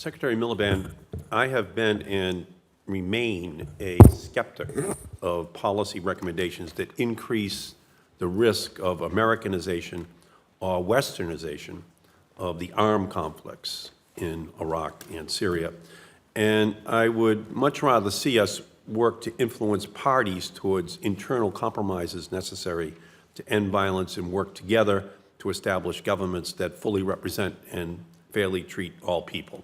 Secretary Miliband, I have been and remain a skeptic of policy recommendations that increase the risk of Americanization or Westernization of the armed conflicts in Iraq and Syria. And I would much rather see us work to influence parties towards internal compromises necessary to end violence and work together to establish governments that fully represent and fairly treat all people.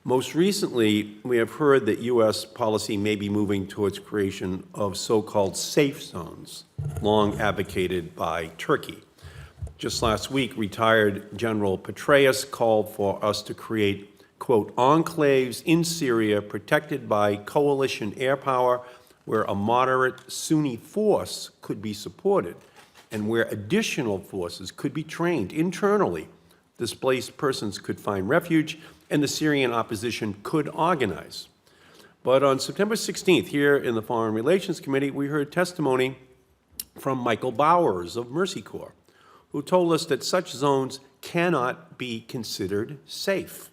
Most recently, we have heard that U.S. policy may be moving towards creation of so-called safe zones, long advocated by Turkey. Just last week, retired General Petraeus called for us to create, quote, enclaves in Syria protected by coalition air power where a moderate Sunni force could be supported and where additional forces could be trained internally. Displaced persons could find refuge and the Syrian opposition could organize. But on September 16th, here in the Foreign Relations Committee, we heard testimony from Michael Bowers of Mercy Corps, who told us that such zones cannot be considered safe.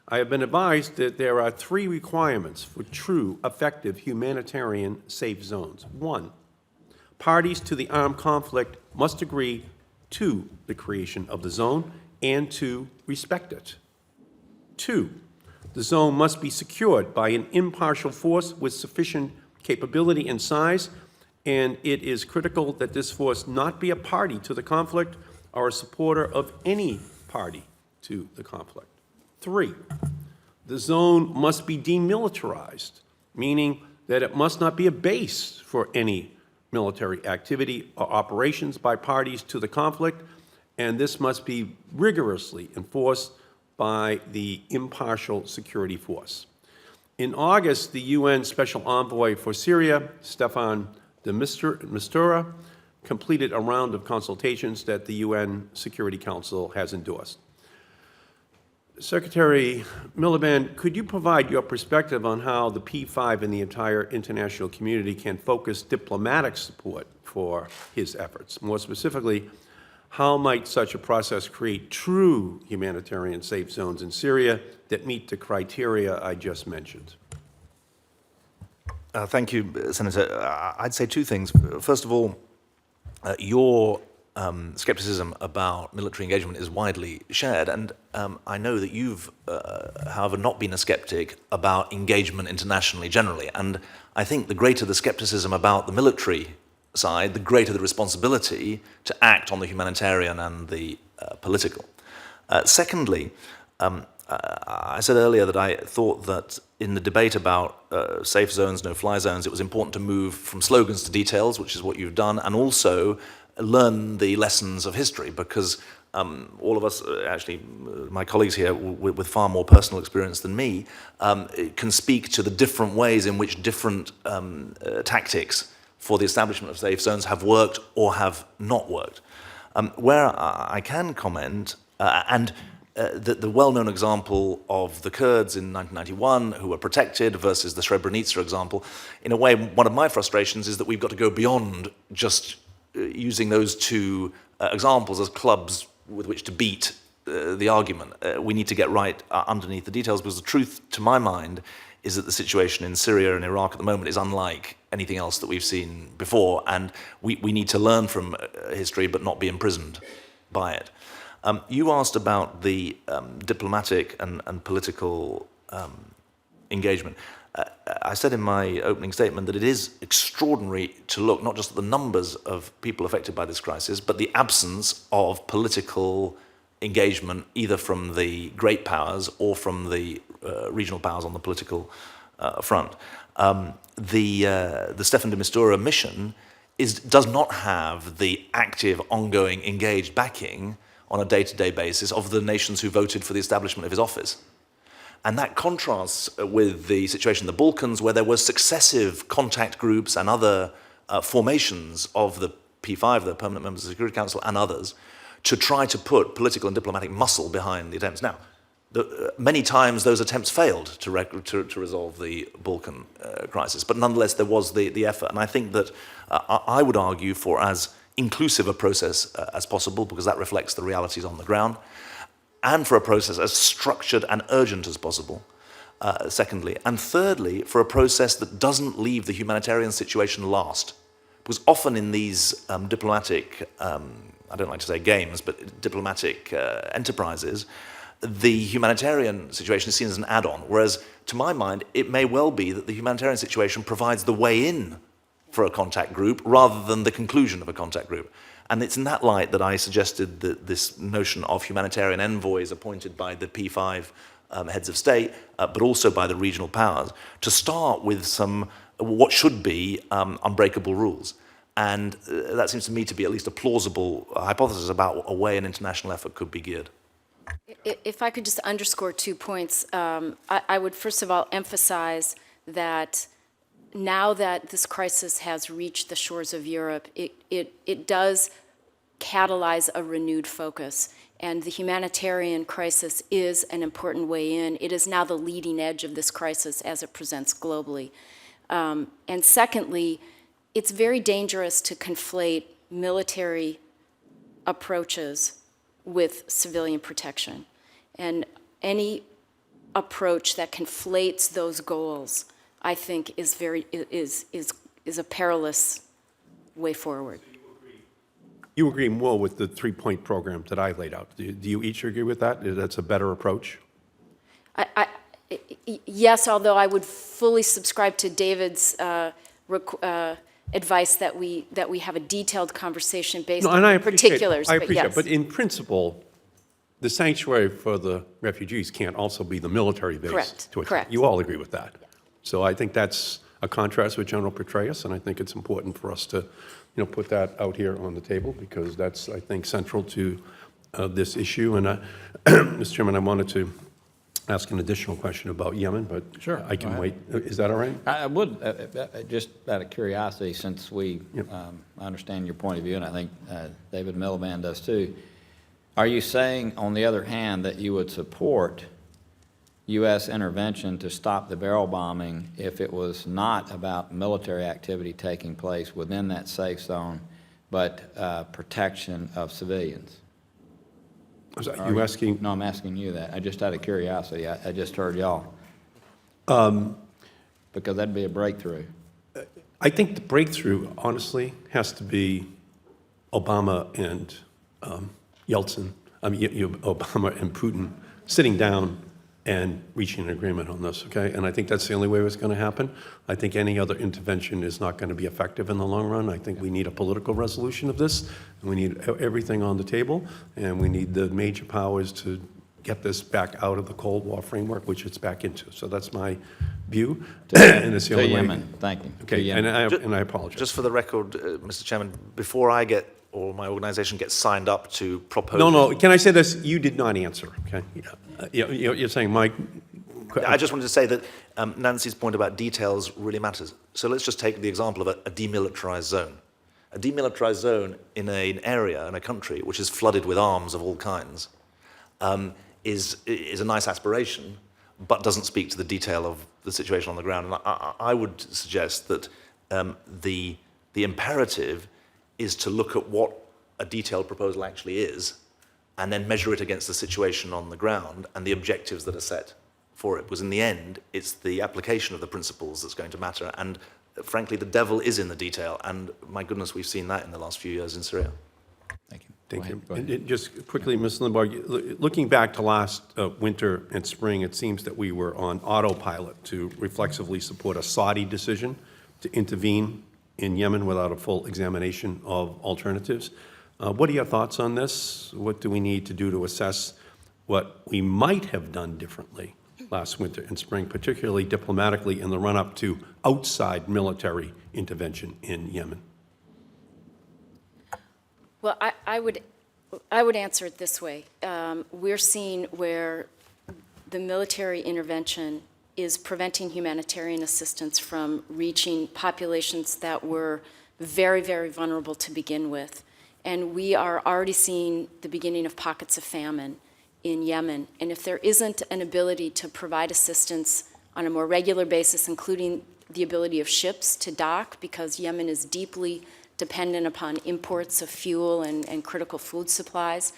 I have been advised that there are 3 requirements for true, effective humanitarian safe zones. 1, parties to the armed conflict must agree to the creation of the zone and to respect it. 2, the zone must be secured by an impartial force with sufficient capability and size, and it is critical that this force not be a party to the conflict or a supporter of any party to the conflict. 3, the zone must be demilitarized, meaning that it must not be a base for any military activity or operations by parties to the conflict, and this must be rigorously enforced by the impartial security force. In August, the UN Special Envoy for Syria, Staffan de Mistura, completed a round of consultations that the UN Security Council has endorsed. Secretary Miliband, could you provide your perspective on how the P5 and the entire international community can focus diplomatic support for his efforts? More specifically, how might such a process create true humanitarian safe zones in Syria that meet the criteria I just mentioned? Thank you, Senator. I'd say 2 things. First of all, your skepticism about military engagement is widely shared, and I know that you've, however, not been a skeptic about engagement internationally generally, and I think the greater the skepticism about the military side, the greater the responsibility to act on the humanitarian and the political. Secondly, I said earlier that I thought that in the debate about safe zones, no-fly zones, it was important to move from slogans to details, which is what you've done, and also learn the lessons of history, because all of us, actually my colleagues here with far more personal experience than me, can speak to the different ways in which different tactics for the establishment of safe zones have worked or have not worked. Where I can comment, the well-known example of the Kurds in 1991 who were protected versus the Srebrenica example, in a way, one of my frustrations is that we've got to go beyond just using those 2 examples as clubs with which to beat the argument. We need to get right underneath the details, because the truth, to my mind, is that the situation in Syria and Iraq at the moment is unlike anything else that we've seen before, and we need to learn from history but not be imprisoned by it. You asked about the diplomatic and political engagement. I said in my opening statement that it is extraordinary to look not just at the numbers of people affected by this crisis, but the absence of political engagement either from the great powers or from the regional powers on the political front. The Staffan de Mistura mission does not have the active, ongoing, engaged backing on a day-to-day basis of the nations who voted for the establishment of his office. And that contrasts with the situation in the Balkans, where there were successive contact groups and other formations of the P5, the Permanent Members of the Security Council, and others, to try to put political and diplomatic muscle behind the attempts. Now, many times those attempts failed to resolve the Balkan crisis, but nonetheless there was the effort. And I think that I would argue for as inclusive a process as possible, because that reflects the realities on the ground. and for a process as structured and urgent as possible, secondly. And thirdly, for a process that doesn't leave the humanitarian situation last. Because often in these diplomatic, I don't like to say games, but diplomatic enterprises, the humanitarian situation is seen as an add-on, whereas to my mind, it may well be that the humanitarian situation provides the way in for a contact group rather than the conclusion of a contact group. And it's in that light that I suggested that this notion of humanitarian envoys appointed by the P5 heads of state, but also by the regional powers, to start with some what should be unbreakable rules. And that seems to me to be at least a plausible hypothesis about a way an international effort could be geared. If I could just underscore 2 points, I would first of all emphasize that now that this crisis has reached the shores of Europe, it does catalyze a renewed focus. And the humanitarian crisis is an important way in. It is now the leading edge of this crisis as it presents globally. And secondly, it's very dangerous to conflate military approaches with civilian protection. And any approach that conflates those goals, I think, is a perilous way forward. You agree more with the 3-point program that I laid out. Do you each agree with that? That's a better approach? Yes, although I would fully subscribe to David's advice that we have a detailed conversation based on the particulars. I appreciate yes. it, but in principle, the sanctuary for the refugees can't also be the military base. Correct, To attack. correct. You all agree with that. So I think that's a contrast with General Petraeus, and I think it's important for us to, put that out here on the table, because that's, I think, central to this issue. And Mr. Chairman, I wanted to ask an additional question about Yemen, but Sure, I can go wait. Is that all right? I would, just out of curiosity, since I understand your point of view, and I think David Miliband does too, are you saying, on the other hand, that you would support U.S. intervention to stop the barrel bombing if it was not about military activity taking place within that safe zone, but protection of civilians? You asking? No, I'm asking you that. Just out of curiosity. I just heard y'all. Because that'd be a breakthrough. I think the breakthrough, honestly, has to be Obama and Yeltsin, Obama and Putin sitting down and reaching an agreement on this, okay? And I think that's the only way it's going to happen. I think any other intervention is not going to be effective in the long run. I think we need a political resolution of this, and we need everything on the table, and we need the major powers to get this back out of the Cold War framework, which it's back into. So that's my view, and it's the only way. Yemen, thank you. Okay, and I apologize. Just for the record, Mr. Chairman, before I get or my organization gets signed up to propose... No, can I say this? You did not answer, okay? You're saying, Mike... I just wanted to say that Nancy's point about details really matters. So let's just take the example of a demilitarized zone. A demilitarized zone in an area, in a country, which is flooded with arms of all kinds, is a nice aspiration, but doesn't speak to the detail of the situation on the ground. And I would suggest that the imperative is to look at what a detailed proposal actually is and then measure it against the situation on the ground and the objectives that are set for it. Because in the end, it's the application of the principles that's going to matter. And frankly, the devil is in the detail. And my goodness, we've seen that in the last few years in Syria. Thank you. Thank you. Go ahead. And just quickly, Ms. Lindborg, looking back to last winter and spring, it seems that we were on autopilot to reflexively support a Saudi decision to intervene in Yemen without a full examination of alternatives. What are your thoughts on this? What do we need to do to assess what we might have done differently last winter and spring, particularly diplomatically in the run-up to outside military intervention in Yemen? Well, I would answer it this way. We're seeing where the military intervention is preventing humanitarian assistance from reaching populations that were very, very vulnerable to begin with. And we are already seeing the beginning of pockets of famine in Yemen. And if there isn't an ability to provide assistance on a more regular basis, including the ability of ships to dock, because Yemen is deeply dependent upon imports of fuel and critical food supplies,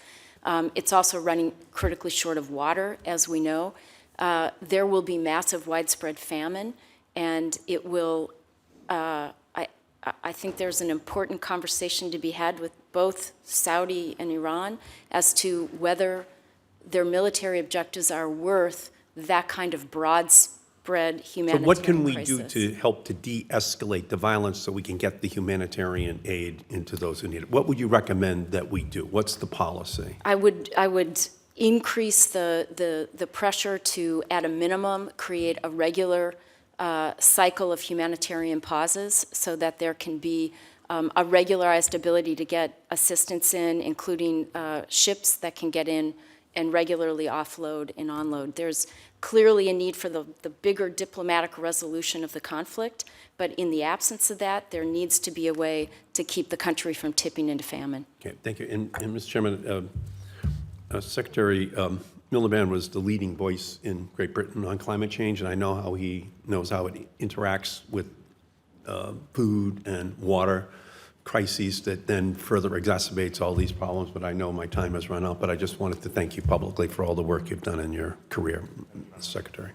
It's also running critically short of water, as we know. There will be massive widespread famine, and it will, I think there's an important conversation to be had with both Saudi and Iran as to whether their military objectives are worth that kind of broad-spread So humanitarian what can we crisis. do to help to de-escalate the violence so we can get the humanitarian aid into those who need it? What would you recommend that we do? What's the policy? I would increase the pressure to, at a minimum, create a regular cycle of humanitarian pauses so that there can be a regularized ability to get assistance in, including ships that can get in and regularly offload and onload. There's clearly a need for the bigger diplomatic resolution of the conflict, but in the absence of that, there needs to be a way to keep the country from tipping into famine. Okay, thank you. And Mr. Chairman, Secretary Miliband was the leading voice in Great Britain on climate change, and I know how he knows how it interacts with food and water crises that then further exacerbates all these problems. But I know my time has run out, but I just wanted to thank you publicly for all the work you've done in your career, Secretary.